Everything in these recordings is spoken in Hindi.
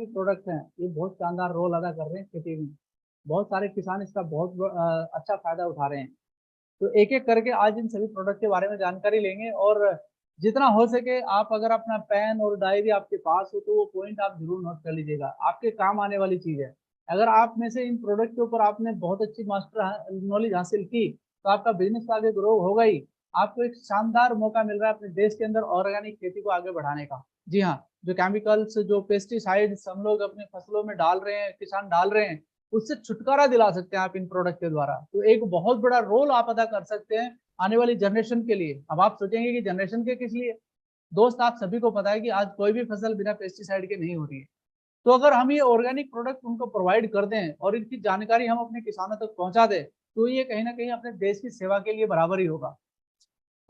प्रोडक्ट हैं ये बहुत शानदार रोल अदा कर रहे हैं खेती में। बहुत सारे किसान इसका बहुत अच्छा फायदा उठा रहे हैं। तो एक एक करके आज इन सभी प्रोडक्ट के बारे में जानकारी लेंगे, और जितना हो सके आप अगर अपना पेन और डायरी आपके पास हो तो वो पॉइंट आप जरूर नोट कर लीजिएगा, आपके काम आने वाली चीज है। अगर आप में से इन प्रोडक्ट के ऊपर आपने बहुत अच्छी मास्टर नॉलेज हासिल की तो आपका बिजनेस तो आगे ग्रो होगा ही। आपको एक शानदार मौका मिल रहा है अपने देश के अंदर ऑर्गेनिक खेती को आगे बढ़ाने का। जी हाँ, जो केमिकल्स जो पेस्टिसाइड्स हम लोग अपने फसलों में डाल रहे हैं, किसान डाल रहे हैं, उससे छुटकारा दिला सकते हैं आप इन प्रोडक्ट के द्वारा। तो एक बहुत बड़ा रोल आप अदा कर सकते हैं आने वाली जनरेशन के लिए। अब आप सोचेंगे कि जनरेशन के किस लिए? दोस्त आप सभी को पता है कि आज कोई भी फसल बिना पेस्टिसाइड के नहीं हो रही है। तो अगर हम ये ऑर्गेनिक प्रोडक्ट उनको प्रोवाइड कर दें और इनकी जानकारी हम अपने किसानों तक पहुंचा दें तो ये कहीं ना कहीं अपने देश की सेवा के लिए बराबर ही होगा।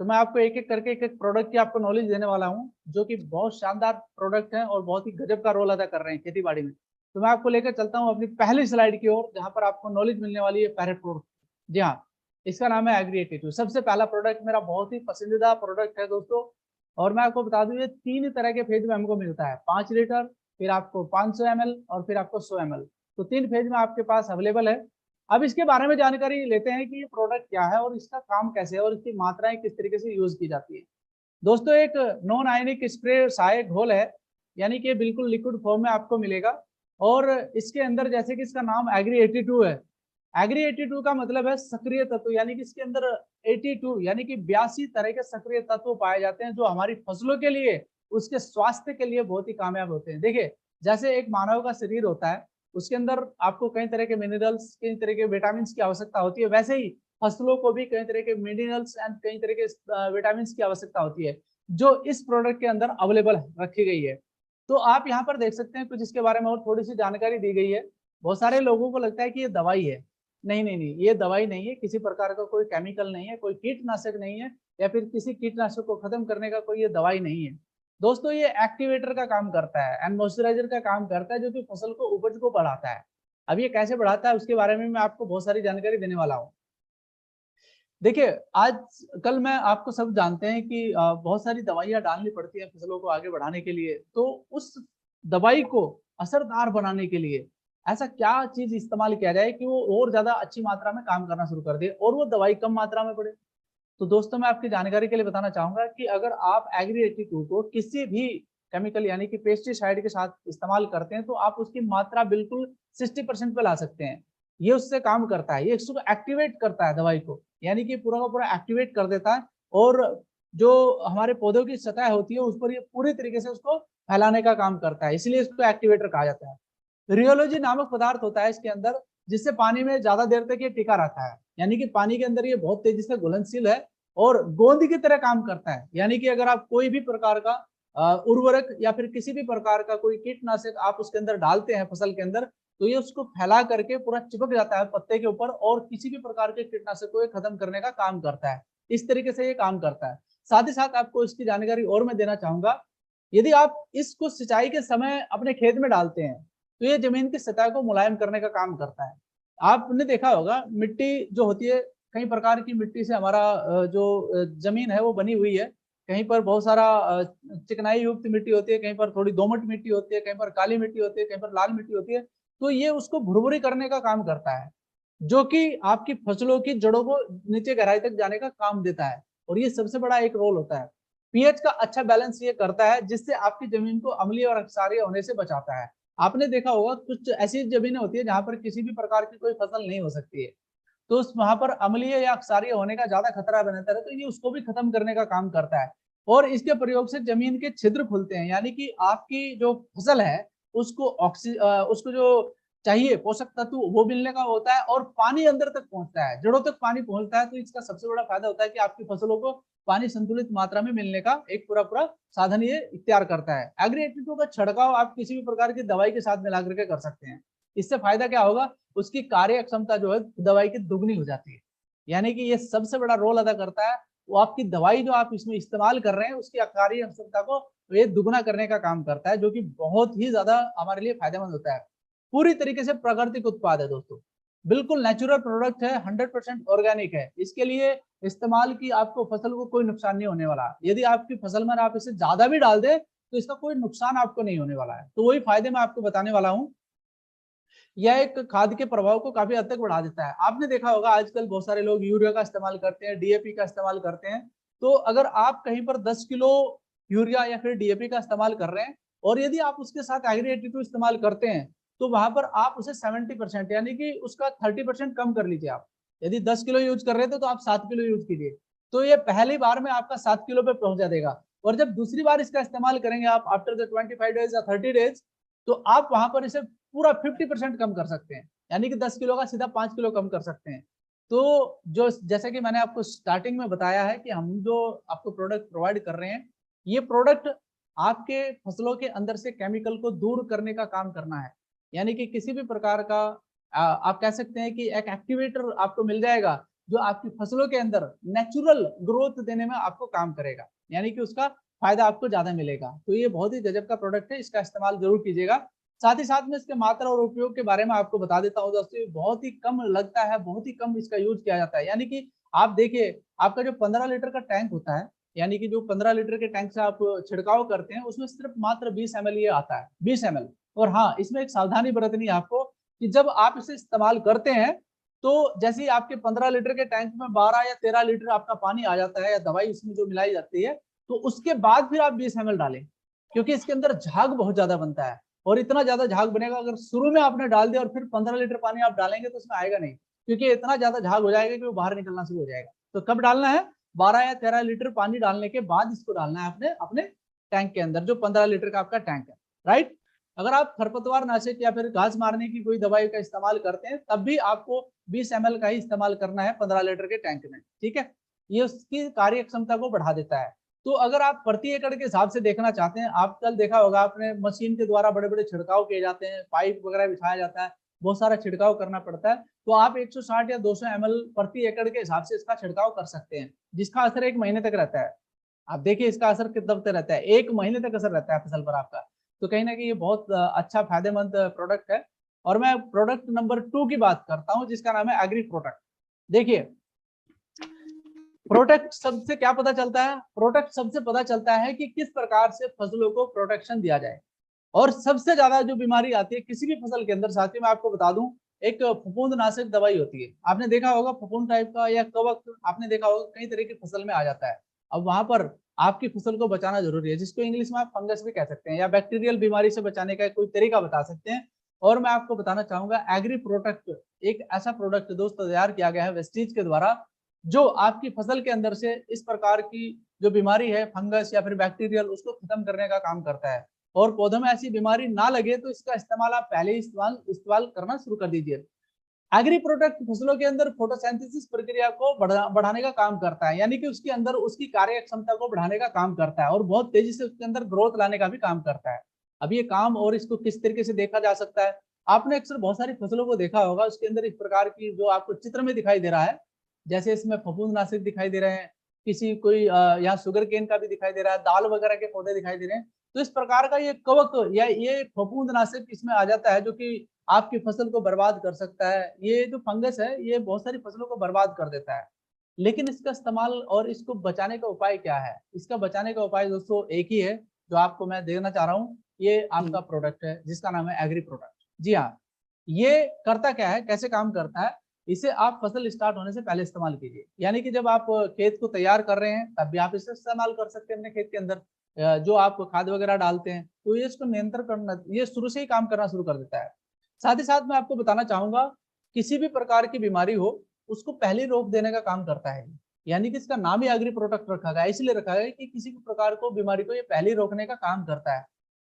तो मैं आपको एक एक करके एक एक प्रोडक्ट की आपको नॉलेज देने वाला हूँ जो कि बहुत शानदार प्रोडक्ट हैं और बहुत ही गजब का रोल अदा कर रहे हैं खेती बाड़ी में। तो मैं आपको लेकर चलता हूँ अपनी पहली स्लाइड की ओर जहां पर आपको नॉलेज मिलने वाली है पैरेट प्रोडक्ट। जी हाँ, इसका नाम है एग्री 82। सबसे पहला प्रोडक्ट मेरा बहुत ही पसंदीदा प्रोडक्ट है दोस्तों। और मैं आपको बता दूं ये 3 तरह के फेज में हमको मिलता है, 5 लीटर, फिर आपको 500 ml और फिर आपको 100 ml। तो 3 फेज में आपके पास अवेलेबल है। अब इसके बारे में जानकारी लेते हैं कि ये प्रोडक्ट क्या है और इसका काम कैसे है और इसकी मात्राएं किस तरीके से यूज की जाती है। दोस्तों एक नॉन आयनिक स्प्रे सहायक घोल है, यानी कि बिल्कुल लिक्विड फॉर्म में आपको मिलेगा। और इसके अंदर जैसे कि इसका नाम एग्री 82 है, एग्री 82 का मतलब है सक्रिय तत्व, यानी कि इसके अंदर 82 यानी कि 82 तरह के सक्रिय तत्व पाए जाते हैं जो हमारी फसलों के लिए, उसके स्वास्थ्य के लिए बहुत ही कामयाब होते हैं। देखिए जैसे एक मानव का शरीर होता है, उसके अंदर आपको कई तरह के मिनरल्स, कई तरह के विटामिन की आवश्यकता होती है, वैसे ही फसलों को भी कई तरह के मिनरल्स एंड कई तरह के विटामिन की आवश्यकता होती है जो इस प्रोडक्ट के अंदर अवेलेबल रखी गई है। तो आप यहाँ पर देख सकते हैं कुछ इसके बारे में और थोड़ी सी जानकारी दी गई है। बहुत सारे लोगों को लगता है कि ये दवाई है। नहीं नहीं नहीं, ये दवाई नहीं है, किसी प्रकार का कोई केमिकल नहीं है, कोई कीटनाशक नहीं है, या फिर किसी कीटनाशक को खत्म करने का कोई ये दवाई नहीं है। दोस्तों ये एक्टिवेटर का काम करता है एंड मॉइस्चराइजर का काम करता है जो कि फसल को उपज को बढ़ाता है। अब ये कैसे बढ़ाता है उसके बारे में मैं आपको बहुत सारी जानकारी देने वाला हूँ। देखिए आज कल मैं आपको सब जानते हैं कि बहुत सारी दवाइयां डालनी पड़ती है फसलों को आगे बढ़ाने के लिए। तो उस दवाई को असरदार बनाने के लिए ऐसा क्या चीज इस्तेमाल किया जाए कि वो और ज्यादा अच्छी मात्रा में काम करना शुरू कर दे और वो दवाई कम मात्रा में पड़े। तो दोस्तों मैं आपकी जानकारी के लिए बताना चाहूंगा कि अगर आप एग्री 82 को किसी भी केमिकल यानी कि पेस्टिसाइड के साथ इस्तेमाल करते हैं तो आप उसकी मात्रा बिल्कुल 60% पे ला सकते हैं। ये उससे काम करता है, ये उसको एक्टिवेट करता है दवाई को, यानी कि पूरा का पूरा एक्टिवेट कर देता है। और जो हमारे पौधों की सतह होती है उस पर ये पूरी तरीके से उसको फैलाने का काम करता है, इसलिए इसको एक्टिवेटर कहा जाता है। रियोलॉजी नामक पदार्थ होता है इसके अंदर जिससे पानी में ज्यादा देर तक ये टिका रहता है, यानी कि पानी के अंदर ये बहुत तेजी से घुलनशील है और गोंद की तरह काम करता है। यानी कि अगर आप कोई भी प्रकार का उर्वरक या फिर किसी भी प्रकार का कोई कीटनाशक आप उसके अंदर डालते हैं फसल के अंदर तो ये उसको फैला करके पूरा चिपक जाता है पत्ते के ऊपर और किसी भी प्रकार के कीटनाशक को ये खत्म करने का काम करता है। इस तरीके से ये काम करता है। साथ ही साथ आपको इसकी जानकारी और मैं देना चाहूंगा, यदि आप इसको सिंचाई के समय अपने खेत में डालते हैं तो ये जमीन की सतह को मुलायम करने का काम करता है। आपने देखा होगा मिट्टी जो होती है, कई प्रकार की मिट्टी से हमारा जो जमीन है वो बनी हुई है। कहीं पर बहुत सारा चिकनाई युक्त मिट्टी होती है, कहीं पर थोड़ी दोमट मिट्टी होती है, कहीं पर काली मिट्टी होती है, कहीं पर लाल मिट्टी होती है। तो ये उसको भुरभुरी करने का काम करता है जो कि आपकी फसलों की जड़ों को नीचे गहराई तक जाने का काम देता है। और ये सबसे बड़ा एक रोल होता है। पीएच का अच्छा बैलेंस ये करता है जिससे आपकी जमीन को अम्लीय और क्षारीय होने से बचाता है। आपने देखा होगा कुछ ऐसी जमीनें होती है जहां पर किसी भी प्रकार की कोई फसल नहीं हो सकती है, तो वहां पर अम्लीय या क्षारीय होने का ज्यादा खतरा बनता है, तो ये उसको भी खत्म करने का काम करता है। और इसके प्रयोग से जमीन के छिद्र खुलते हैं, यानी कि आपकी जो फसल है उसको उसको जो चाहिए पोषक तत्व वो मिलने का होता है और पानी अंदर तक पहुंचता है, जड़ों तक पानी पहुंचता है। तो इसका सबसे बड़ा फायदा होता है कि आपकी फसलों को पानी संतुलित मात्रा में मिलने का एक पूरा पूरा साधन ये इख्तियार करता है। एग्री 82 का छिड़काव आप किसी भी प्रकार की दवाई के साथ मिला करके कर सकते हैं। इससे फायदा क्या होगा, उसकी कार्य क्षमता जो है दवाई की दुगनी हो जाती है। यानी कि ये सबसे बड़ा रोल अदा करता है, वो आपकी दवाई जो आप इसमें इस्तेमाल कर रहे हैं उसकी कार्य क्षमता को ये दुगना करने का काम करता है, जो कि बहुत ही ज्यादा हमारे लिए फायदेमंद होता है। पूरी तरीके से प्राकृतिक उत्पाद है दोस्तों, बिल्कुल नेचुरल प्रोडक्ट है, 100% ऑर्गेनिक है। इसके लिए इस्तेमाल की आपको फसल को कोई नुकसान नहीं होने वाला। यदि आपकी फसल में आप इसे ज्यादा भी डाल दे तो इसका कोई नुकसान आपको नहीं होने वाला है। तो वही फायदे मैं आपको बताने वाला हूँ। यह एक खाद के प्रभाव को काफी हद तक बढ़ा देता है। आपने देखा होगा आजकल बहुत सारे लोग यूरिया का इस्तेमाल करते हैं, डीएपी का इस्तेमाल करते हैं। तो अगर आप कहीं पर 10 किलो यूरिया या फिर डीएपी का इस्तेमाल कर रहे हैं और यदि आप उसके साथ एग्री 82 इस्तेमाल करते हैं तो वहां पर आप उसे 70% यानी कि उसका 30% कम कर लीजिए। आप यदि 10 किलो यूज कर रहे थे तो आप 7 किलो यूज कीजिए, तो ये पहली बार में आपका 7 किलो पे पहुंचा देगा। और जब दूसरी बार इसका इस्तेमाल करेंगे आप आफ्टर द 25 डेज या 30 डेज, तो आप वहां पर इसे पूरा 50% कम कर सकते हैं, यानी कि 10 किलो का सीधा 5 किलो कम कर सकते हैं। तो जो जैसे कि मैंने आपको स्टार्टिंग में बताया है कि हम जो आपको प्रोडक्ट प्रोवाइड कर रहे हैं, ये प्रोडक्ट आपके फसलों के अंदर से केमिकल को दूर करने का काम करना है। यानी कि किसी भी प्रकार का आप कह सकते हैं कि एक एक्टिवेटर आपको मिल जाएगा जो आपकी फसलों के अंदर नेचुरल ग्रोथ देने में आपको काम करेगा, यानी कि उसका फायदा आपको ज्यादा मिलेगा। तो ये बहुत ही गजब का प्रोडक्ट है, इसका इस्तेमाल जरूर कीजिएगा। साथ ही साथ में इसके मात्रा और उपयोग के बारे में आपको बता देता हूँ दोस्तों, बहुत ही कम लगता है, बहुत ही कम इसका यूज किया जाता है। यानी कि आप देखिए, आपका जो 15 लीटर का टैंक होता है, यानी कि जो 15 लीटर के टैंक से आप छिड़काव करते हैं, उसमें सिर्फ मात्र 20 ml ये आता है, 20 ml। और हाँ, इसमें एक सावधानी बरतनी है आपको कि जब आप इसे इस्तेमाल करते हैं तो जैसे ही आपके 15 लीटर के टैंक में 12 या 13 लीटर आपका पानी आ जाता है या दवाई उसमें जो मिलाई जाती है, तो उसके बाद फिर आप 20 ml डालें, क्योंकि इसके अंदर झाग बहुत ज्यादा बनता है। और इतना ज्यादा झाग बनेगा, अगर शुरू में आपने डाल दिया और फिर 15 लीटर पानी आप डालेंगे तो उसमें आएगा नहीं, क्योंकि इतना ज्यादा झाग हो जाएगा कि वो बाहर निकलना शुरू हो जाएगा। तो कब डालना है? 12 या 13 लीटर पानी डालने के बाद इसको डालना है अपने अपने टैंक के अंदर, जो 15 लीटर का आपका टैंक है, राइट। अगर आप खरपतवार नाशक या फिर घास मारने की कोई दवाई का इस्तेमाल करते हैं, तब भी आपको 20 ml का ही इस्तेमाल करना है 15 लीटर के टैंक में, ठीक है। ये उसकी कार्य क्षमता को बढ़ा देता है। तो अगर आप प्रति एकड़ के हिसाब से देखना चाहते हैं, आप कल देखा होगा आपने मशीन के द्वारा बड़े बड़े छिड़काव किए जाते हैं, पाइप वगैरह बिछाया जाता है, बहुत सारा छिड़काव करना पड़ता है। तो आप 160 या 200 ml प्रति एकड़ के हिसाब से इसका छिड़काव कर सकते हैं, जिसका असर 1 महीने तक रहता है। आप देखिए इसका असर कितना तक रहता है, 1 महीने तक असर रहता है फसल पर आपका। तो कहीं ना कहीं ये बहुत अच्छा फायदेमंद प्रोडक्ट है। और मैं प्रोडक्ट नंबर 2 की बात करता हूँ, जिसका नाम है एग्री प्रोटेक्ट। देखिए, प्रोटेक्ट शब्द से क्या पता चलता है? प्रोटेक्ट शब्द से पता चलता है कि किस प्रकार से फसलों को प्रोटेक्शन दिया जाए। और सबसे ज्यादा जो बीमारी आती है किसी भी फसल के अंदर, साथियों मैं आपको बता दूं, एक फफूंदनाशक दवाई होती है। आपने देखा होगा फफूंद टाइप का या कवक, आपने देखा होगा कई तरह की फसल में आ जाता है। अब वहां पर आपकी फसल को बचाना जरूरी है, जिसको इंग्लिश में आप फंगस भी कह सकते हैं, या बैक्टीरियल बीमारी से बचाने का कोई तरीका बता सकते हैं। और मैं आपको बताना चाहूंगा, एग्री प्रोटेक्ट एक ऐसा प्रोडक्ट दोस्तों तैयार किया गया है वेस्टीज के द्वारा, जो आपकी फसल के अंदर से इस प्रकार की जो बीमारी है फंगस या फिर बैक्टीरियल, उसको खत्म करने का काम करता है। और पौधों में ऐसी बीमारी ना लगे तो इसका इस्तेमाल आप पहले ही इस्तेमाल करना शुरू कर दीजिए। एग्री प्रोटेक्ट फसलों के अंदर फोटोसिंथेसिस प्रक्रिया को बढ़ाने का काम करता है, यानी कि उसके अंदर उसकी कार्य क्षमता को बढ़ाने का काम करता है और बहुत तेजी से उसके अंदर ग्रोथ लाने का भी काम करता है। अब ये काम और इसको किस तरीके से देखा जा सकता है, आपने अक्सर बहुत सारी फसलों को देखा होगा, उसके अंदर इस प्रकार की जो आपको चित्र में दिखाई दे रहा है, जैसे इसमें फफूंदनाशक दिखाई दे रहे हैं, किसी कोई यहाँ शुगर केन का भी दिखाई दे रहा है, दाल वगैरह के पौधे दिखाई दे रहे हैं। तो इस प्रकार का ये कवक या ये फफूंदनाशक इसमें आ जाता है, जो कि आपकी फसल को बर्बाद कर सकता है। ये जो फंगस है ये बहुत सारी फसलों को बर्बाद कर देता है। लेकिन इसका इस्तेमाल और इसको बचाने का उपाय क्या है? इसका बचाने का उपाय दोस्तों एक ही है, जो आपको मैं देना चाह रहा हूँ। ये आपका प्रोडक्ट है जिसका नाम है एग्री प्रोडक्ट। जी हाँ, ये करता क्या है, कैसे काम करता है? इसे आप फसल स्टार्ट होने से पहले इस्तेमाल कीजिए, यानी कि जब आप खेत को तैयार कर रहे हैं तब भी आप इसे इस्तेमाल कर सकते हैं अपने खेत के अंदर। जो आप खाद वगैरह डालते हैं तो ये इसको नियंत्रण करना, ये शुरू से ही काम करना शुरू कर देता है। साथ ही साथ मैं आपको बताना चाहूंगा, किसी भी प्रकार की बीमारी हो उसको पहले रोक देने का काम करता है। यानी कि इसका नाम ही एग्री प्रोटेक्ट रखा गया, इसलिए रखा गया कि किसी भी प्रकार को बीमारी को ये पहले रोकने का काम करता है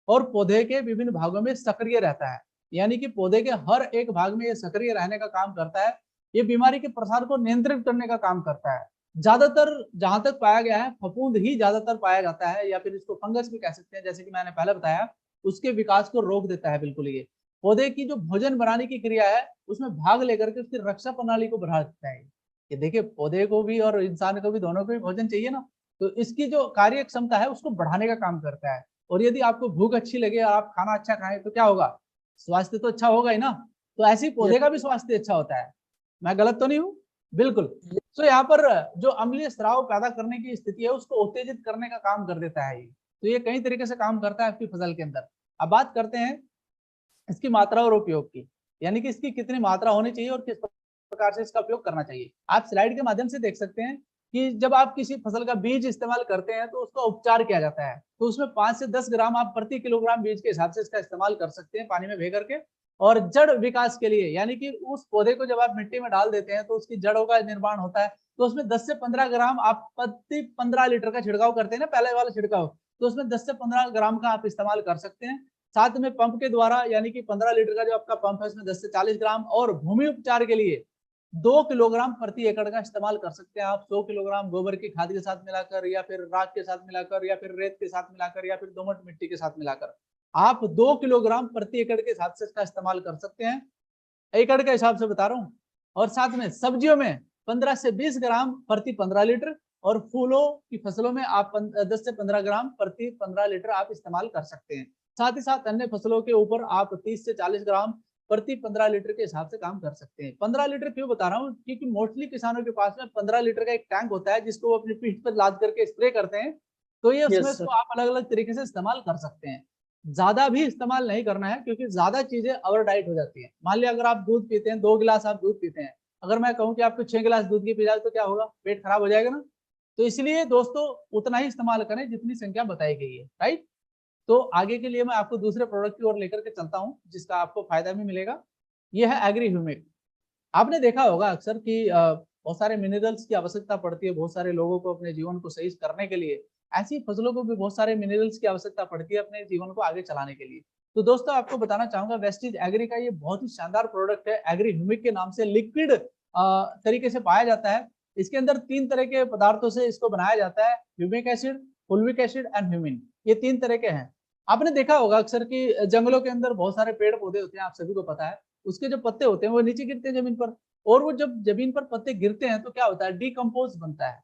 और पौधे के विभिन्न भागों में सक्रिय रहता है। यानी कि पौधे के हर एक भाग में ये सक्रिय रहने का काम करता है। ये बीमारी के प्रसार को नियंत्रित करने का काम करता है। ज्यादातर जहां तक पाया गया है, फफूंद ही ज्यादातर पाया जाता है, या फिर इसको फंगस भी कह सकते हैं, जैसे कि मैंने पहले बताया, उसके विकास को रोक देता है बिल्कुल। ये पौधे की जो भोजन बनाने की क्रिया है उसमें भाग लेकर के उसकी रक्षा प्रणाली को बढ़ा देता है। ये देखिए, पौधे को भी और इंसान को भी, दोनों को भी भोजन चाहिए ना, तो इसकी जो कार्य क्षमता है उसको बढ़ाने का काम करता है। और यदि आपको भूख अच्छी लगे, आप खाना अच्छा खाएं, तो क्या होगा? स्वास्थ्य तो अच्छा होगा ही ना। तो ऐसे ही पौधे का भी स्वास्थ्य अच्छा होता है। मैं गलत तो नहीं हूँ? बिल्कुल। तो यहाँ पर जो अम्लीय स्राव पैदा करने की स्थिति है उसको उत्तेजित करने का काम कर देता है ये। तो ये कई तरीके से काम करता है आपकी फसल के अंदर। अब बात करते हैं इसकी मात्रा और उपयोग की, यानी कि इसकी कितनी मात्रा होनी चाहिए और किस प्रकार से इसका उपयोग करना चाहिए। आप स्लाइड के माध्यम से देख सकते हैं कि जब आप किसी फसल का बीज इस्तेमाल करते हैं तो उसका उपचार किया जाता है, तो उसमें 5 से 10 ग्राम आप प्रति किलोग्राम बीज के हिसाब से इसका इस्तेमाल कर सकते हैं पानी में भे करके। और जड़ विकास के लिए, यानी कि उस पौधे को जब आप मिट्टी में डाल देते हैं तो उसकी जड़ों का निर्माण होता है, तो उसमें 10 से 15 ग्राम आप प्रति 15 लीटर का छिड़काव करते हैं ना, पहले वाला छिड़काव, तो उसमें 10 से 15 ग्राम का आप इस्तेमाल कर सकते हैं। साथ में पंप के द्वारा, यानी कि 15 लीटर का जो आपका पंप है उसमें 10 से 40 ग्राम, और भूमि उपचार के लिए 2 किलोग्राम प्रति एकड़ का इस्तेमाल कर सकते हैं आप। 100 किलोग्राम गोबर की खाद के साथ मिलाकर, या फिर राख के साथ मिलाकर, या फिर रेत के साथ मिलाकर, या फिर दोमट मिट्टी के साथ मिलाकर आप 2 किलोग्राम प्रति एकड़ के हिसाब से इसका इस्तेमाल कर सकते हैं, एकड़ के हिसाब से बता रहा हूँ। और साथ में सब्जियों में 15 से 20 ग्राम प्रति 15 लीटर, और फूलों की फसलों में आप 10 से 15 ग्राम प्रति 15 लीटर आप इस्तेमाल कर सकते हैं। साथ ही साथ अन्य फसलों के ऊपर आप 30 से 40 ग्राम प्रति 15 लीटर के हिसाब से काम कर सकते हैं। 15 लीटर क्यों बता रहा हूँ, क्योंकि मोस्टली किसानों के पास में 15 लीटर का एक टैंक होता है जिसको वो अपनी पीठ पर लाद करके स्प्रे करते हैं, तो ये उसमें इसको आप अलग अलग तरीके से इस्तेमाल कर सकते हैं। ज्यादा भी इस्तेमाल नहीं करना है, क्योंकि ज्यादा चीजें ओवर डाइट हो जाती है। मान लिया अगर आप दूध पीते हैं, 2 गिलास आप दूध पीते हैं, अगर मैं कहूँ कि आपको 6 गिलास दूध की पी जाए तो क्या होगा, पेट खराब हो जाएगा ना। तो इसलिए दोस्तों उतना ही इस्तेमाल करें जितनी संख्या बताई गई है, राइट। तो आगे के लिए मैं आपको दूसरे प्रोडक्ट की ओर लेकर के चलता हूँ जिसका आपको फायदा भी मिलेगा। यह है एग्री ह्यूमिक। आपने देखा होगा अक्सर कि बहुत सारे मिनरल्स की आवश्यकता पड़ती है बहुत सारे लोगों को अपने जीवन को सही करने के लिए। ऐसी फसलों को भी बहुत सारे मिनरल्स की आवश्यकता पड़ती है अपने जीवन को आगे चलाने के लिए। तो दोस्तों आपको बताना चाहूंगा, वेस्टीज एग्री का ये बहुत ही शानदार प्रोडक्ट है। एग्री ह्यूमिक के नाम से लिक्विड तरीके से पाया जाता है। इसके अंदर 3 तरह के पदार्थों से इसको बनाया जाता है, humic acid, fulvic acid and humin. ये 3 तरह के हैं। आपने देखा होगा अक्सर कि जंगलों के अंदर बहुत सारे पेड़ पौधे होते हैं, आप सभी को पता है। उसके जो पत्ते होते हैं वो नीचे गिरते हैं जमीन पर, और वो जब जमीन पर पत्ते गिरते हैं तो क्या होता है, डिकम्पोज बनता है।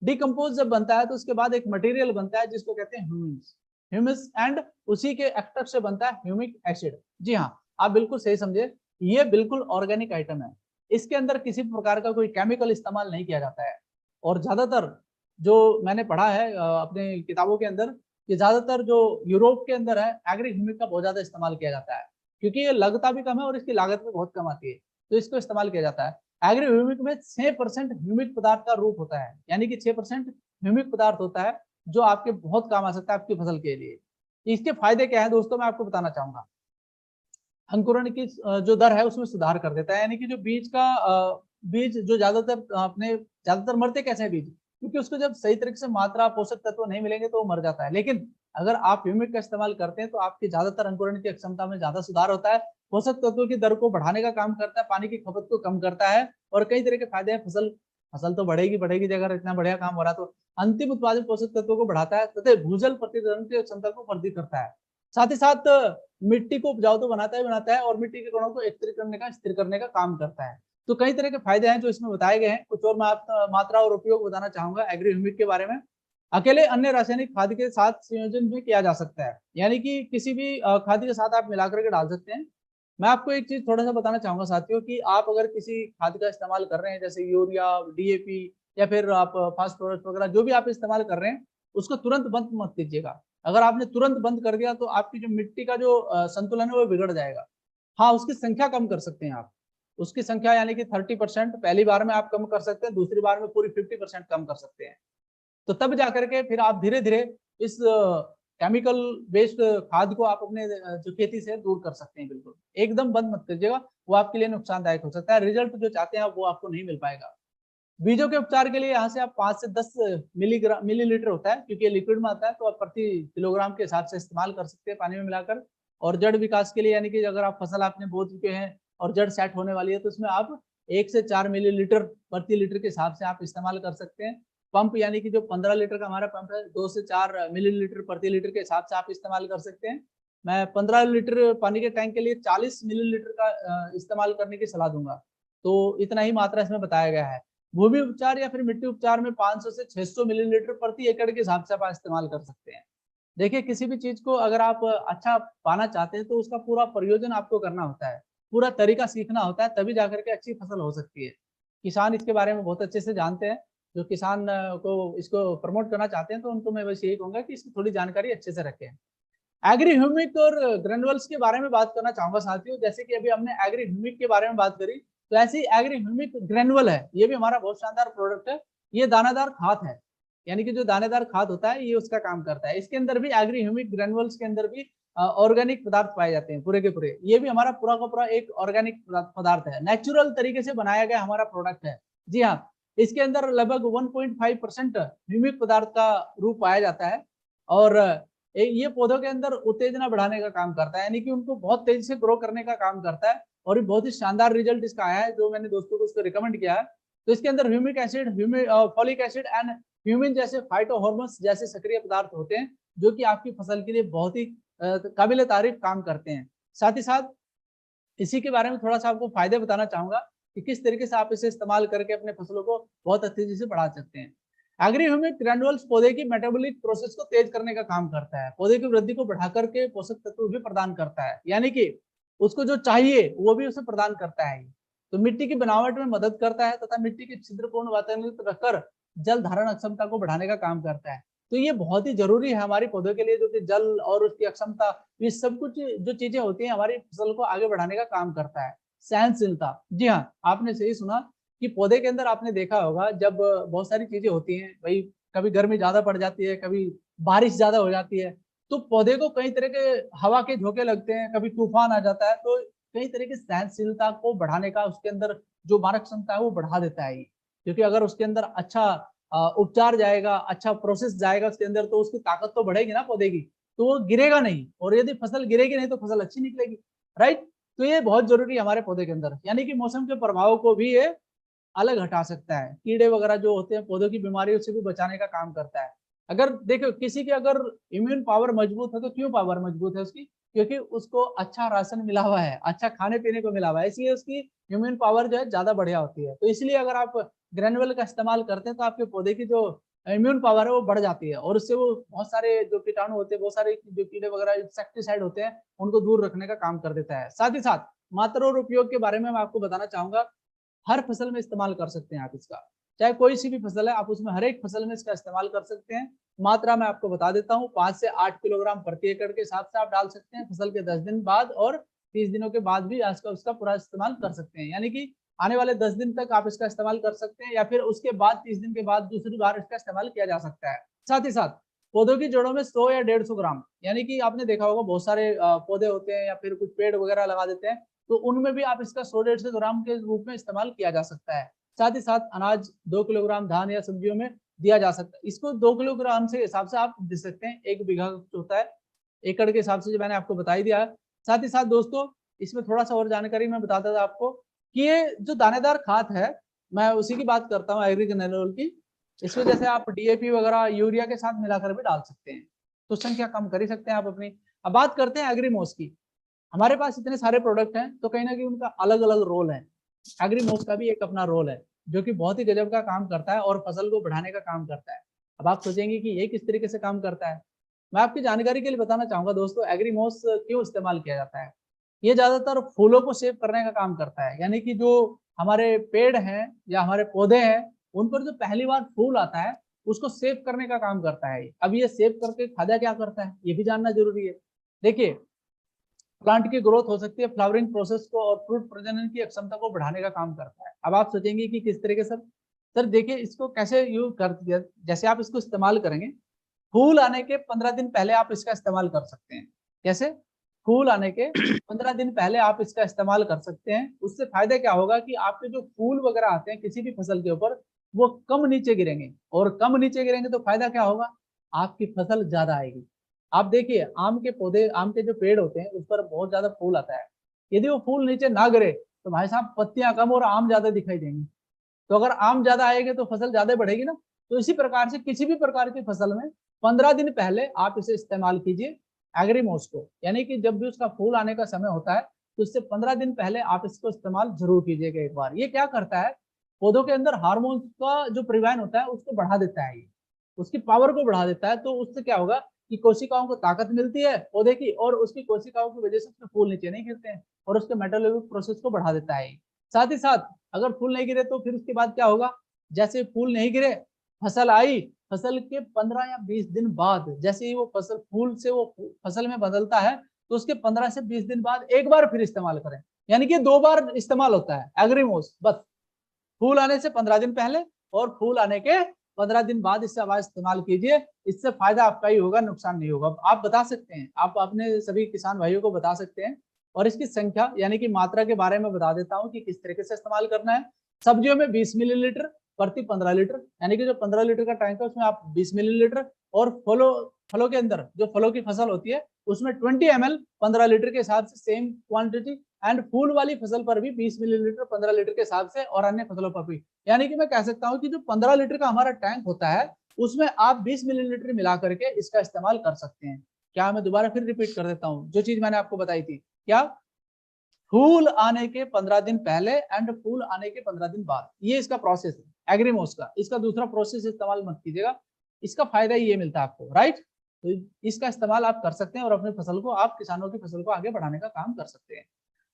डिकम्पोज जब बनता है तो उसके बाद एक मटेरियल बनता है जिसको कहते हैं ह्यूमिस। ह्यूमिस एंड उसी के एक्सट्रैक्ट से बनता है ह्यूमिक एसिड। जी हाँ, आप बिल्कुल सही समझे, ये बिल्कुल ऑर्गेनिक आइटम है। इसके अंदर किसी प्रकार का कोई केमिकल इस्तेमाल नहीं किया जाता है। और ज्यादातर जो मैंने पढ़ा है अपने किताबों के अंदर, कि ज्यादातर जो यूरोप के अंदर है एग्री ह्यूमिक का बहुत ज्यादा इस्तेमाल किया जाता है, क्योंकि ये लगता भी कम है और इसकी लागत भी बहुत कम आती है, तो इसको इस्तेमाल किया जाता है। एग्री ह्यूमिक में 6% ह्यूमिक पदार्थ का रूप होता है, यानी कि 6% ह्यूमिक पदार्थ होता है जो आपके बहुत काम आ सकता है आपकी फसल के लिए। इसके फायदे क्या है दोस्तों, मैं आपको बताना चाहूंगा। अंकुरण की जो दर है उसमें सुधार कर देता है, यानी कि जो बीज जो ज्यादातर मरते कैसे हैं बीज, क्योंकि उसको जब सही तरीके से मात्रा पोषक तत्व नहीं मिलेंगे तो वो मर जाता है। लेकिन अगर आप ह्यूमिक का इस्तेमाल करते हैं तो आपकी ज्यादातर अंकुरण की क्षमता में ज्यादा सुधार होता है, पोषक तत्वों की दर को बढ़ाने का काम करता है, पानी की खपत को कम करता है, और कई तरह के फायदे हैं। फसल तो बढ़ेगी बढ़ेगी, अगर इतना बढ़िया काम हो रहा है तो अंतिम उत्पादित पोषक तत्वों को बढ़ाता है तथा भूजल प्रतिरोधन की क्षमता को वर्धित करता है। साथ ही साथ मिट्टी को उपजाऊ तो बनाता है और मिट्टी के गुणों को स्थिर करने का काम करता है। तो कई तरह के फायदे हैं जो इसमें बताए गए हैं। कुछ और मैं आपको मात्रा और उपयोग बताना चाहूंगा एग्री ह्यूमिक के बारे में। अकेले अन्य रासायनिक खाद के साथ संयोजन भी किया जा सकता है, यानी कि किसी भी खाद के साथ आप मिलाकर के डाल सकते हैं। मैं आपको एक चीज थोड़ा सा बताना चाहूंगा साथियों, कि आप अगर किसी खाद का इस्तेमाल कर रहे हैं जैसे यूरिया, डीएपी, या फिर आप फास्फोरस वगैरह जो भी आप इस्तेमाल कर रहे हैं, उसको तुरंत बंद मत कीजिएगा। अगर आपने तुरंत बंद कर दिया तो आपकी जो मिट्टी का जो संतुलन है वो बिगड़ जाएगा। हाँ, उसकी संख्या कम कर सकते हैं आप, उसकी संख्या यानी कि 30% पहली बार में आप कम कर सकते हैं, दूसरी बार में पूरी 50% कम कर सकते हैं। तो तब जाकर के फिर आप धीरे धीरे इस केमिकल बेस्ड खाद को आप अपने जो खेती से दूर कर सकते हैं। बिल्कुल एकदम बंद मत कीजिएगा, वो आपके लिए नुकसानदायक हो सकता है, रिजल्ट जो चाहते हैं वो आपको नहीं मिल पाएगा। बीजों के उपचार के लिए यहाँ से आप 5 से 10 मिलीलीटर होता है, क्योंकि लिक्विड में आता है, तो आप प्रति किलोग्राम के हिसाब से इस्तेमाल कर सकते हैं पानी में मिलाकर। और जड़ विकास के लिए, यानी कि अगर आप फसल आपने बो चुके हैं और जड़ सेट होने वाली है तो उसमें आप 1 से 4 मिलीलीटर प्रति लीटर के हिसाब से आप इस्तेमाल कर सकते हैं। पंप, यानी कि जो 15 लीटर का हमारा पंप है, 2 से 4 मिलीलीटर प्रति लीटर के हिसाब से आप इस्तेमाल कर सकते हैं। मैं 15 लीटर पानी के टैंक के लिए 40 मिलीलीटर का इस्तेमाल करने की सलाह दूंगा। तो इतना ही मात्रा इसमें बताया गया है। भूमि उपचार या फिर मिट्टी उपचार में 500 से 600 मिलीलीटर प्रति एकड़ के हिसाब से आप इस्तेमाल कर सकते हैं। देखिए, किसी भी चीज को अगर आप अच्छा पाना चाहते हैं तो उसका पूरा प्रयोजन आपको करना होता है, पूरा तरीका सीखना होता है, तभी जाकर के अच्छी फसल हो सकती है। किसान इसके बारे में बहुत अच्छे से जानते हैं। जो किसान को इसको प्रमोट करना चाहते हैं, तो उनको मैं बस यही कहूंगा कि इसकी थोड़ी जानकारी अच्छे से रखें। एग्री ह्यूमिक और ग्रेनुअल्स के बारे में बात करना चाहूंगा साथियों। जैसे कि अभी हमने एग्री ह्यूमिक के बारे में बात करी, तो ऐसी एग्री ह्यूमिक ग्रेनुअल है, ये भी हमारा बहुत शानदार प्रोडक्ट है। ये दानादार खाद है, यानी कि जो दानेदार खाद होता है ये उसका काम करता है। इसके अंदर भी एग्री ह्यूमिक ग्रेनुअल्स के अंदर भी ऑर्गेनिक पदार्थ पाए जाते हैं पूरे के पूरे। ये भी हमारा पूरा का पूरा एक ऑर्गेनिक पदार्थ है, नेचुरल तरीके से बनाया गया हमारा प्रोडक्ट है। जी हाँ, इसके अंदर लगभग 1.5% ह्यूमिक पदार्थ का रूप पाया जाता है, और ये पौधों के अंदर उत्तेजना बढ़ाने का काम करता है, यानी कि उनको बहुत तेजी से ग्रो करने का काम करता है। और बहुत ही शानदार रिजल्ट इसका आया है, जो मैंने दोस्तों को इसको रिकमेंड किया है। तो इसके अंदर humic acid, folic acid and humin जैसे फाइटो हार्मोन्स जैसे सक्रिय पदार्थ होते हैं, जो कि आपकी फसल के लिए बहुत ही काबिल तारीफ काम करते हैं। साथ ही साथ इसी के बारे में थोड़ा सा आपको फायदे बताना चाहूंगा कि किस तरीके से आप इसे इस्तेमाल करके अपने फसलों को बहुत तेजी से बढ़ा सकते हैं। एग्री ह्यूमिक ग्रैन्युल्स पौधे की मेटाबॉलिक प्रोसेस को तेज करने का काम करता है, पौधे की वृद्धि को बढ़ा करके पोषक तत्व भी प्रदान करता है, यानी कि उसको जो चाहिए वो भी उसे प्रदान करता है। तो मिट्टी की बनावट में मदद करता है तथा मिट्टी के छिद्रपूर्ण वातावरण रखकर जल धारण क्षमता को बढ़ाने का काम करता है। तो ये बहुत ही जरूरी है हमारे पौधों के लिए, जो कि जल और उसकी अक्षमता, ये सब कुछ जो चीजें होती हैं हमारी फसल को आगे बढ़ाने का काम करता है। सहनशीलता, जी हाँ, आपने सही सुना कि पौधे के अंदर आपने देखा होगा जब बहुत सारी चीजें होती हैं भाई, कभी गर्मी ज्यादा पड़ जाती है, कभी बारिश ज्यादा हो जाती है, तो पौधे को कई तरह के हवा के झोंके लगते हैं, कभी तूफान आ जाता है, तो कई तरह की सहनशीलता को बढ़ाने का उसके अंदर जो मारक क्षमता है वो बढ़ा देता है। क्योंकि अगर उसके अंदर अच्छा उपचार जाएगा, अच्छा प्रोसेस जाएगा उसके अंदर, तो उसकी ताकत तो बढ़ेगी ना पौधे की, तो वो गिरेगा नहीं, और यदि फसल गिरेगी नहीं तो फसल अच्छी निकलेगी, राइट। तो ये बहुत जरूरी है हमारे पौधे के अंदर, यानी कि मौसम के प्रभाव को भी ये अलग हटा सकता है, कीड़े वगैरह जो होते हैं पौधों की बीमारियों से भी बचाने का काम करता है। अगर देखो किसी की अगर इम्यून पावर मजबूत है, तो क्यों पावर मजबूत है उसकी? क्योंकि उसको अच्छा राशन मिला हुआ है, अच्छा खाने पीने को मिला हुआ है, इसलिए उसकी इम्यून पावर जो है ज्यादा बढ़िया होती है। तो इसलिए अगर आप ग्रेनुअल का इस्तेमाल करते हैं तो आपके पौधे की जो इम्यून पावर है वो बढ़ जाती है, और उससे वो बहुत सारे जो कीटाणु होते हैं, बहुत सारे जो कीड़े वगैरह इंसेक्टिसाइड होते हैं, उनको दूर रखने का काम कर देता है। साथ ही साथ मात्रा और उपयोग के बारे में मैं आपको बताना चाहूंगा। हर फसल में इस्तेमाल कर सकते हैं आप इसका, चाहे कोई सी भी फसल है, आप उसमें हर एक फसल में इसका इस्तेमाल कर सकते हैं। मात्रा मैं आपको बता देता हूँ, 5 से 8 किलोग्राम प्रति एकड़ के हिसाब से आप डाल सकते हैं फसल के 10 दिन बाद, और 30 दिनों के बाद भी उसका पूरा इस्तेमाल कर सकते हैं, यानी कि आने वाले 10 दिन तक आप इसका इस्तेमाल कर सकते हैं, या फिर उसके बाद 30 दिन के बाद दूसरी बार इसका इस्तेमाल किया जा सकता है। साथ ही साथ पौधों की जड़ों में 100 या 150 ग्राम, यानी कि आपने देखा होगा बहुत सारे पौधे होते हैं या फिर कुछ पेड़ वगैरह लगा देते हैं, तो उनमें भी आप इसका 100-150 ग्राम के रूप में इस्तेमाल किया जा सकता है। साथ ही साथ अनाज 2 किलोग्राम धान या सब्जियों में दिया जा सकता है। इसको 2 किलोग्राम से हिसाब से आप दे सकते हैं, 1 बीघा होता है, एकड़ के हिसाब से जो मैंने आपको बता ही दिया है। साथ ही साथ दोस्तों इसमें थोड़ा सा और जानकारी मैं बताता था आपको कि ये जो दानेदार खाद है, मैं उसी की बात करता हूँ एग्री ग्रेनुल की। इसमें जैसे आप डीएपी वगैरह यूरिया के साथ मिलाकर भी डाल सकते हैं, तो संख्या कम कर ही सकते हैं आप अपनी। अब बात करते हैं एग्रीमोस की। हमारे पास इतने सारे प्रोडक्ट हैं, तो कहीं ना कहीं उनका अलग अलग रोल है। एग्रीमोस का भी एक अपना रोल है, जो कि बहुत ही गजब का काम करता है और फसल को बढ़ाने का काम करता है। अब आप सोचेंगे कि ये किस तरीके से काम करता है, मैं आपकी जानकारी के लिए बताना चाहूंगा दोस्तों, एग्रीमोस क्यों इस्तेमाल किया जाता है। ये ज्यादातर फूलों को सेव करने का काम करता है, यानी कि जो हमारे पेड़ हैं या हमारे पौधे हैं, उन पर जो पहली बार फूल आता है उसको सेव करने का काम करता है। अब ये सेव करके फायदा क्या करता है ये भी जानना जरूरी है। देखिए, प्लांट की ग्रोथ हो सकती है, फ्लावरिंग प्रोसेस को और फ्रूट प्रजनन की क्षमता को बढ़ाने का काम करता है। अब आप सोचेंगे कि किस तरीके से सर, देखिए इसको कैसे यूज कर, जैसे आप इसको इस्तेमाल करेंगे, फूल आने के 15 दिन पहले आप इसका इस्तेमाल कर सकते हैं। कैसे? फूल आने के 15 दिन पहले आप इसका इस्तेमाल कर सकते हैं। उससे फायदा क्या होगा कि आपके जो फूल वगैरह आते हैं किसी भी फसल के ऊपर, वो कम नीचे गिरेंगे, और कम नीचे गिरेंगे तो फायदा क्या होगा, आपकी फसल ज्यादा आएगी। आप देखिए आम के पौधे, आम के जो पेड़ होते हैं उस पर बहुत ज्यादा फूल आता है, यदि वो फूल नीचे ना गिरे तो भाई साहब पत्तियां कम और आम ज्यादा दिखाई देंगी। तो अगर आम ज्यादा आएंगे तो फसल ज्यादा बढ़ेगी ना। तो इसी प्रकार से किसी भी प्रकार की फसल में 15 दिन पहले आप इसे इस्तेमाल कीजिए, एग्रीमोस को, यानी कि जब भी उसका फूल आने का समय होता है तो उससे 15 दिन पहले आप इसको इस्तेमाल जरूर कीजिएगा एक बार। ये क्या करता है, पौधों के अंदर हार्मोन का जो परिवहन होता है उसको बढ़ा देता है, ये उसकी पावर को बढ़ा देता है। तो उससे क्या होगा कि कोशिकाओं को ताकत मिलती है पौधे की, और उसकी कोशिकाओं की वजह से उसके फूल नीचे नहीं गिरते हैं, और उसके मेटाबॉलिक प्रोसेस को बढ़ा देता है। साथ ही साथ अगर फूल नहीं गिरे तो फिर उसके बाद क्या होगा, जैसे फूल नहीं गिरे, फसल आई, फसल के 15 या 20 दिन बाद जैसे ही वो फसल फूल से वो फसल में बदलता है, तो उसके 15 से 20 दिन बाद एक बार फिर इस्तेमाल करें। यानी कि 2 बार इस्तेमाल होता है एग्रीमोस, बस फूल आने से 15 दिन पहले और फूल आने के 15 दिन बाद इससे आवाज इस्तेमाल कीजिए। इससे फायदा आपका ही होगा, नुकसान नहीं होगा। आप बता सकते हैं, आप अपने सभी किसान भाइयों को बता सकते हैं। और इसकी संख्या यानी कि मात्रा के बारे में बता देता हूं कि किस तरीके से इस्तेमाल करना है। सब्जियों में 20 मिलीलीटर प्रति 15 लीटर, यानी कि जो 15 लीटर का टैंक है उसमें आप 20 मिलीलीटर, और फलों के अंदर जो फलों की फसल होती है उसमें 20 ml 15 लीटर के हिसाब से सेम क्वांटिटी, एंड फूल वाली फसल पर भी 20 मिलीलीटर 15 लीटर के हिसाब से, और अन्य फसलों पर भी। यानी कि मैं कह सकता हूं कि जो 15 लीटर का हमारा टैंक होता है उसमें आप 20 मिलीलीटर मिला करके इसका इस्तेमाल कर सकते हैं। क्या, मैं दोबारा फिर रिपीट कर देता हूं जो चीज मैंने आपको बताई थी। क्या, फूल आने के 15 दिन पहले एंड फूल आने के 15 दिन बाद, ये इसका प्रोसेस है एग्रीमोस का। इसका दूसरा प्रोसेस इस्तेमाल मत कीजिएगा, इसका फायदा ये मिलता है आपको, राइट। तो इसका इस्तेमाल आप कर सकते हैं और अपनी फसल को, आप किसानों की फसल को आगे बढ़ाने का काम कर सकते हैं।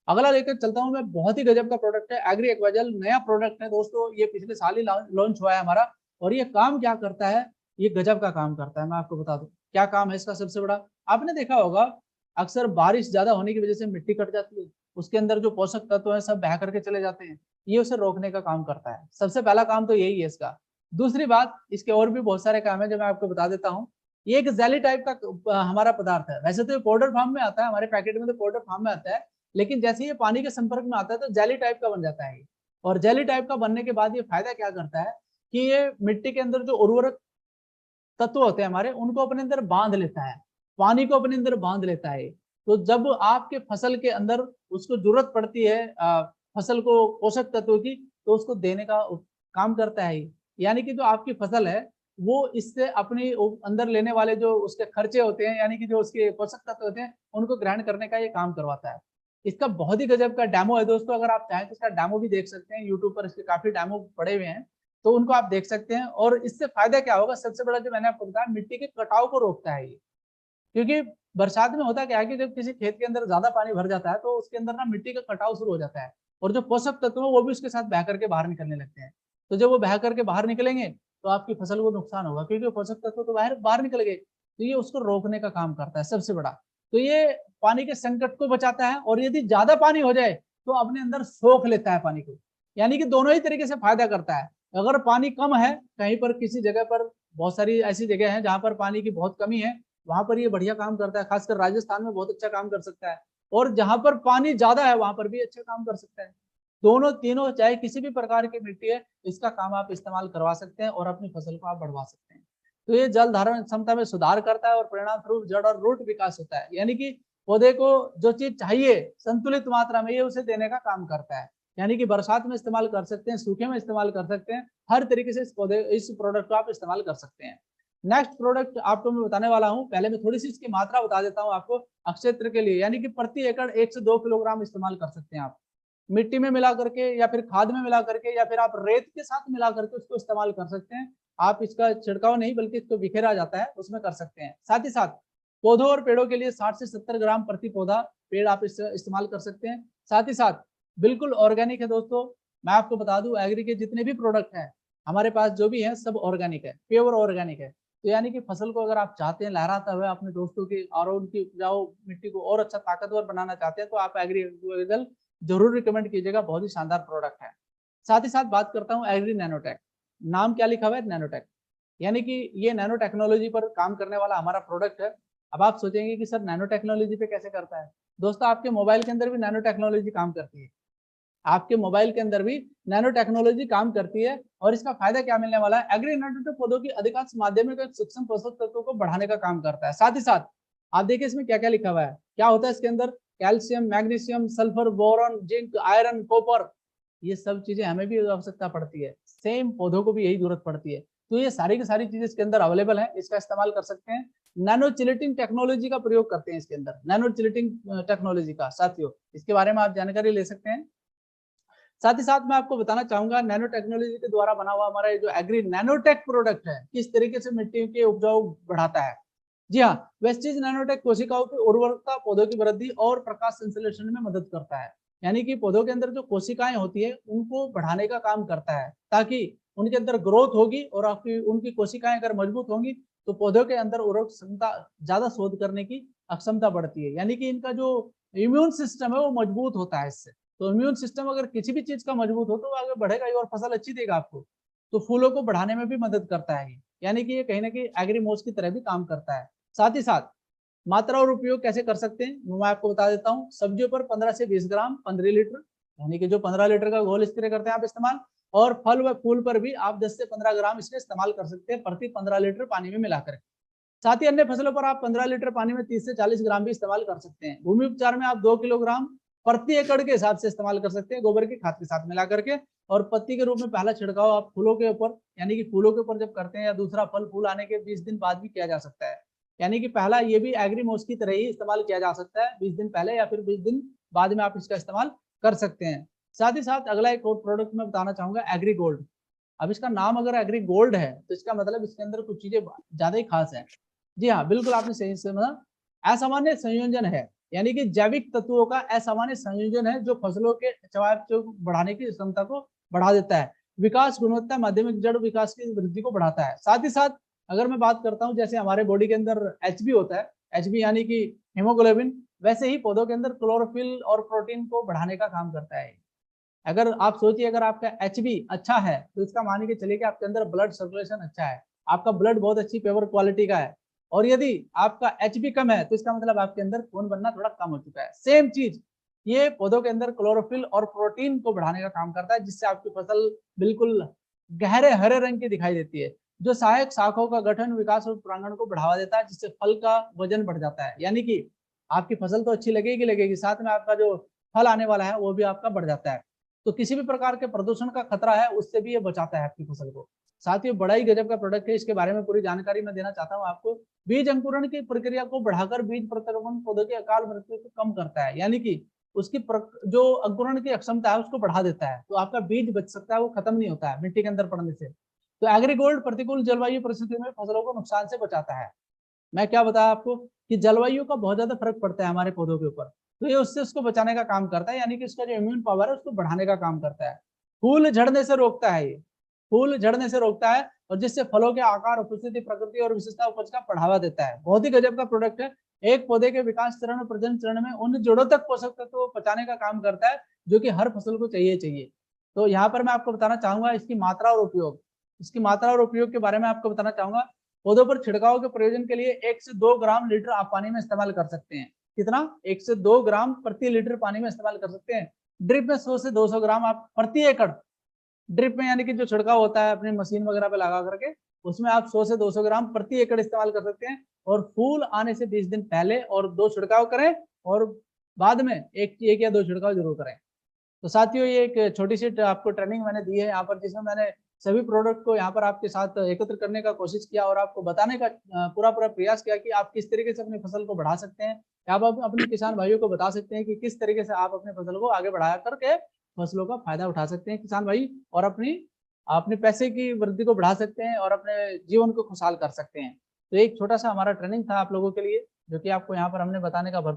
अगला लेकर चलता हूं मैं, बहुत ही गजब का प्रोडक्ट है एग्री एक्वाजेल, नया प्रोडक्ट है दोस्तों, ये पिछले साल ही लॉन्च हुआ है हमारा। और ये काम क्या करता है, ये गजब का काम करता है। मैं आपको बता दूं क्या काम है इसका। सबसे बड़ा, आपने देखा होगा अक्सर बारिश ज्यादा होने की वजह से मिट्टी कट जाती है, उसके अंदर जो पोषक तत्व है सब बह करके चले जाते हैं, ये उसे रोकने का काम करता है। सबसे पहला काम तो यही है इसका। दूसरी बात, इसके और भी बहुत सारे काम है जो मैं आपको बता देता हूँ। ये एक जेली टाइप का हमारा पदार्थ है। वैसे तो ये पाउडर फॉर्म में आता है, हमारे पैकेट में तो पाउडर फॉर्म में आता है, लेकिन जैसे ये पानी के संपर्क में आता है तो जेली टाइप का बन जाता है। और जेली टाइप का बनने के बाद ये फायदा क्या करता है कि ये मिट्टी के अंदर जो उर्वरक तत्व होते हैं हमारे, उनको अपने अंदर बांध लेता है, पानी को अपने अंदर बांध लेता है। तो जब आपके फसल के अंदर उसको जरूरत पड़ती है फसल को पोषक तत्व की, तो उसको देने का काम करता है। यानी कि जो आपकी फसल है वो इससे अपनी अंदर लेने वाले जो उसके खर्चे होते हैं, यानी कि जो उसके पोषक तत्व होते हैं उनको ग्रहण करने का ये काम करवाता है। इसका बहुत ही गजब का डेमो है दोस्तों, अगर आप चाहें तो इसका डेमो भी देख सकते हैं, यूट्यूब पर इसके काफी डेमो पड़े हुए हैं, तो उनको आप देख सकते हैं। और इससे फायदा क्या होगा, सबसे बड़ा जो मैंने आपको बताया, मिट्टी के कटाव को रोकता है ये। क्योंकि बरसात में होता क्या है कि जब किसी खेत के अंदर ज्यादा पानी भर जाता है तो उसके अंदर ना मिट्टी का कटाव शुरू हो जाता है, और जो पोषक तत्व है वो भी उसके साथ बह करके बाहर निकलने लगते हैं। तो जब वो बह करके बाहर निकलेंगे तो आपकी फसल को नुकसान होगा, क्योंकि पोषक तत्व तो बाहर बाहर निकल गए। तो ये उसको रोकने का काम करता है सबसे बड़ा। तो ये पानी के संकट को बचाता है, और यदि ज्यादा पानी हो जाए तो अपने अंदर सोख लेता है पानी को। यानी कि दोनों ही तरीके से फायदा करता है। अगर पानी कम है कहीं पर, किसी जगह पर, बहुत सारी ऐसी जगह है जहां पर पानी की बहुत कमी है, वहां पर ये बढ़िया काम करता है। खासकर राजस्थान में बहुत अच्छा काम कर सकता है। और जहां पर पानी ज्यादा है वहां पर भी अच्छा काम कर सकता है। दोनों तीनों, चाहे किसी भी प्रकार की मिट्टी है, इसका काम आप इस्तेमाल करवा सकते हैं और अपनी फसल को आप बढ़वा सकते हैं। तो ये जल धारण क्षमता में सुधार करता है और परिणाम स्वरूप जड़ और रूट विकास होता है। यानी कि पौधे को जो चीज चाहिए संतुलित मात्रा में, ये उसे देने का काम करता है। यानी कि बरसात में इस्तेमाल कर सकते हैं, सूखे में इस्तेमाल कर सकते हैं, हर तरीके से इस प्रोडक्ट को आप इस्तेमाल कर सकते हैं। नेक्स्ट प्रोडक्ट आपको मैं बताने वाला हूं, पहले मैं थोड़ी सी इसकी मात्रा बता देता हूं आपको। अक्षेत्र के लिए यानी कि प्रति एकड़ 1 से 2 किलोग्राम इस्तेमाल कर सकते हैं आप, मिट्टी में मिला करके या फिर खाद में मिला करके या फिर आप रेत के साथ मिला करके उसको इस्तेमाल कर सकते हैं। आप इसका छिड़काव नहीं बल्कि इसको बिखेरा जाता है उसमें कर सकते हैं। साथ ही साथ पौधों और पेड़ों के लिए 60 से 70 ग्राम प्रति पौधा पेड़ आप इस्तेमाल कर सकते हैं। साथ ही साथ बिल्कुल ऑर्गेनिक है दोस्तों। मैं आपको बता दूं, एग्री के जितने भी प्रोडक्ट हैं हमारे पास जो भी है सब ऑर्गेनिक है, प्योर ऑर्गेनिक है। तो यानी कि फसल को अगर आप चाहते हैं लहराता हुआ अपने दोस्तों की और उनकी उपजाऊ मिट्टी को और अच्छा ताकतवर बनाना चाहते हैं, तो आप एग्री जरूर रिकमेंड कीजिएगा, बहुत ही शानदार प्रोडक्ट है। साथ ही साथ बात करता हूँ एग्री नैनोटेक। नाम क्या लिखा हुआ है, नैनोटेक। यानी कि ये नैनो टेक्नोलॉजी पर काम करने वाला हमारा प्रोडक्ट है। अब आप सोचेंगे कि सर नैनो टेक्नोलॉजी पे कैसे करता है। दोस्तों, आपके मोबाइल के अंदर भी नैनो टेक्नोलॉजी काम करती है, आपके मोबाइल के अंदर भी नैनो टेक्नोलॉजी काम करती है। और इसका फायदा क्या मिलने वाला है, एग्री नैनोटेक पौधों की अधिकांश माध्यमिक और सूक्ष्म पोषक तत्वों को बढ़ाने का काम करता है। साथ ही साथ आप देखिए इसमें क्या क्या लिखा हुआ है, क्या होता है इसके अंदर, calcium, magnesium, sulphur, boron, zinc, iron, copper, ये सब चीजें हमें भी आवश्यकता पड़ती है, सेम पौधों को भी यही जरूरत पड़ती है। तो ये सारी की सारी चीजें इसके अंदर अवेलेबल है, इसका इस्तेमाल कर सकते हैं। नैनो चिलेटिंग टेक्नोलॉजी का प्रयोग करते हैं इसके अंदर, नैनो चिलेटिंग टेक्नोलॉजी का साथियों, इसके बारे में आप जानकारी ले सकते हैं। साथ ही साथ मैं आपको बताना चाहूंगा नैनो टेक्नोलॉजी के द्वारा बना हुआ हमारा जो एग्री नैनोटेक प्रोडक्ट है किस तरीके से मिट्टी के उपजाऊ बढ़ाता है। जी हाँ, वेस्टीज नैनोटेक कोशिकाओं की उर्वरकता, पौधों की वृद्धि और प्रकाश संश्लेषण में मदद करता है। यानी कि पौधों के अंदर जो कोशिकाएं होती है उनको बढ़ाने का काम करता है, ताकि उनके अंदर ग्रोथ होगी और आपकी उनकी कोशिकाएं अगर मजबूत होंगी तो पौधों के अंदर उर्वरक क्षमता ज्यादा शोध करने की अक्षमता बढ़ती है, यानी कि इनका जो इम्यून सिस्टम है वो मजबूत होता है इससे। तो इम्यून सिस्टम अगर किसी भी चीज का मजबूत हो तो वो आगे बढ़ेगा ही और फसल अच्छी देगा आपको। तो फूलों को बढ़ाने में भी मदद करता है, यानी कि ये कहीं ना कहीं एग्रीमोस की तरह भी काम करता है। साथ ही साथ मात्रा और उपयोग कैसे कर सकते हैं मैं आपको बता देता हूँ। सब्जियों पर 15 से 20 ग्राम 15 लीटर, यानी कि जो 15 लीटर का घोल स्प्रे करते हैं आप इस्तेमाल, और फल व फूल पर भी आप 10 से 15 ग्राम इसका इस्तेमाल कर सकते हैं प्रति 15 लीटर पानी में मिलाकर। साथ ही अन्य फसलों पर आप 15 लीटर पानी में 30 से 40 ग्राम भी इस्तेमाल कर सकते हैं। भूमि उपचार में आप 2 किलोग्राम प्रति एकड़ के हिसाब से इस्तेमाल कर सकते हैं गोबर की खाद के साथ मिला करके। और पत्ती के रूप में पहला छिड़काव आप फूलों के ऊपर, यानी कि फूलों के ऊपर जब करते हैं, या दूसरा फल फूल आने के 20 दिन बाद भी किया जा सकता है। यानी कि पहला ये भी एग्रीमोस की तरह ही इस्तेमाल किया जा सकता है, 20 दिन पहले या फिर 20 दिन बाद में आप इसका इस्तेमाल कर सकते हैं। साथ ही साथ अगला एक और प्रोडक्ट मैं बताना चाहूंगा, एग्री गोल्ड। अब इसका नाम अगर एग्री गोल्ड है तो इसका मतलब इसके अंदर कुछ चीजें ज्यादा ही खास है। जी हाँ, बिल्कुल आपने सही समझा। असामान्य संयोजन है, यानी कि जैविक तत्वों का असामान्य संयोजन है जो फसलों के चयापचय को बढ़ाने की क्षमता को बढ़ा देता है, विकास गुणवत्ता माध्यमिक जड़ विकास की वृद्धि को बढ़ाता है। साथ ही साथ अगर मैं बात करता हूँ, जैसे हमारे बॉडी के अंदर एचबी होता है, एचबी यानी कि हीमोग्लोबिन, वैसे ही पौधों के अंदर क्लोरोफिल और प्रोटीन को बढ़ाने का काम करता है। अगर आप सोचिए, अगर आपका एचबी अच्छा है तो इसका मान के चलिए कि आपके अंदर ब्लड सर्कुलेशन अच्छा है, आपका ब्लड बहुत अच्छी प्योर क्वालिटी का है। और यदि आपका एचबी कम है तो इसका मतलब आपके अंदर खून बनना थोड़ा कम हो चुका है। सेम चीज ये पौधों के अंदर क्लोरोफिल और प्रोटीन को बढ़ाने का काम करता है, जिससे आपकी फसल बिल्कुल गहरे हरे रंग की दिखाई देती है, जो सहायक शाखाओं का गठन विकास और प्रांगण को बढ़ावा देता है, जिससे फल का वजन बढ़ जाता है। यानी कि आपकी फसल तो अच्छी लगेगी लगेगी, साथ में आपका जो फल आने वाला है वो भी आपका बढ़ जाता है। तो किसी भी प्रकार के प्रदूषण का खतरा है उससे भी ये बचाता है आपकी फसल को। साथ ही बड़ा ही गजब का प्रोडक्ट है, इसके बारे में पूरी जानकारी मैं देना चाहता हूँ आपको। बीज अंकुरण की प्रक्रिया को बढ़ाकर बीज प्रत्यारोपण पौधों की अकाल मृत्यु को कम करता है, यानी कि उसकी जो अंकुरण की क्षमता है उसको बढ़ा देता है, तो आपका बीज बच सकता है, वो खत्म नहीं होता है मिट्टी के अंदर पड़ने से। तो एग्रीगोल्ड प्रतिकूल जलवायु परिस्थितियों में फसलों को नुकसान से बचाता है। मैं क्या बताया आपको कि जलवायु का बहुत ज्यादा फर्क पड़ता है हमारे पौधों के ऊपर, तो ये उससे उसको बचाने का काम करता है, यानी कि उसका जो इम्यून पावर है उसको बढ़ाने का काम करता है। फूल झड़ने से रोकता है, ये फूल झड़ने से रोकता है, और जिससे फलों के आकार, उपस्थिति, प्रकृति और विशेषता उपज का बढ़ावा देता है। बहुत ही गजब का प्रोडक्ट है। एक पौधे के विकास चरण और प्रजनन चरण में उन जड़ों तक पोषक तत्व को पहुंचाने का काम करता है जो कि हर फसल को चाहिए। तो यहाँ पर मैं आपको बताना चाहूंगा इसकी मात्रा और उपयोग। इसकी मात्रा और उपयोग के बारे में आपको बताना चाहूंगा। पौधों पर छिड़काव के प्रयोजन के लिए 1 से 2 ग्राम लीटर आप पानी में इस्तेमाल कर सकते हैं। कितना? 1 से 2 ग्राम प्रति लीटर पानी में इस्तेमाल कर सकते हैं। ड्रिप में 100 से 200 ग्राम आप प्रति एकड़, ड्रिप में यानी कि जो छिड़काव होता है अपनी मशीन वगैरह पे लगा करके, उसमें आप 100 से 200 ग्राम प्रति एकड़ इस्तेमाल कर सकते हैं। और फूल आने से 20 दिन पहले और 2 छिड़काव करें, और बाद में एक या 2 छिड़काव जरूर करें। तो साथियों, ये एक छोटी सी आपको ट्रेनिंग मैंने दी है यहाँ पर, जिसमें मैंने सभी प्रोडक्ट को यहाँ पर आपके साथ एकत्र करने का कोशिश किया और आपको बताने का पूरा प्रयास किया कि आप किस तरीके से अपनी फसल को बढ़ा सकते हैं। आप अपने किसान भाइयों को बता सकते हैं कि किस तरीके से आप अपने फसल को आगे बढ़ा करके फसलों का फायदा उठा सकते हैं किसान भाई, और अपने पैसे की वृद्धि को बढ़ा सकते हैं और अपने जीवन को खुशहाल कर सकते हैं। तो एक छोटा सा हमारा ट्रेनिंग था आप लोगों के लिए, जो कि आपको यहाँ पर हमने बताने का भरपूर